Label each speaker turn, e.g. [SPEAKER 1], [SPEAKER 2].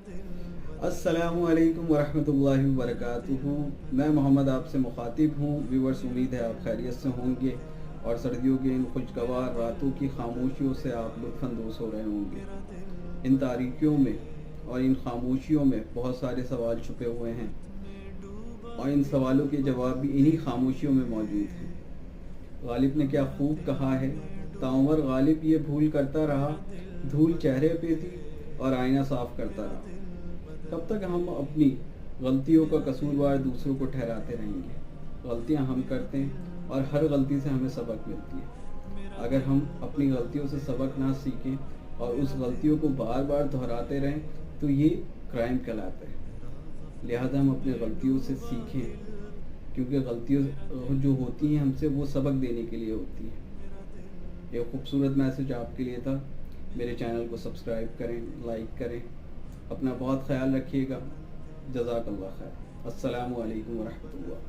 [SPEAKER 1] अस्सलामु अलैकुम वरहमतुल्लाहि वबरकातुहू। मैं मोहम्मद आपसे मुखातिब हूँ। व्यूवर्स, उम्मीद है आप खैरियत से होंगे और सर्दियों की इन खुशगवार रातों की खामोशियों से आप लुत्फ़अंदोज़ हो रहे होंगे। इन तारीकियों में और इन खामोशियों में बहुत सारे सवाल छुपे हुए हैं और इन सवालों के जवाब भी इन्हीं खामोशियों में मौजूद हैं। गालिब ने क्या खूब कहा है, ताउम्र गालिब ये भूल करता रहा, धूल चेहरे पे थी और आईना साफ करता रहा। कब तक हम अपनी गलतियों का कसूरवार दूसरों को ठहराते रहेंगे? गलतियां हम करते हैं और हर गलती से हमें सबक मिलती है। अगर हम अपनी गलतियों से सबक ना सीखें और उस गलतियों को बार बार दोहराते रहें तो ये क्राइम कहलाता है। लिहाजा हम अपनी गलतियों से सीखें, क्योंकि गलतियों जो होती हैं हमसे वो सबक देने के लिए होती हैं। एक खूबसूरत मैसेज आपके लिए था। मेरे चैनल को सब्सक्राइब करें, लाइक करें। अपना बहुत ख्याल रखिएगा। जज़ाकल्लाह खैर। अस्सलामु अलैकुम वरहमतुल्लाह।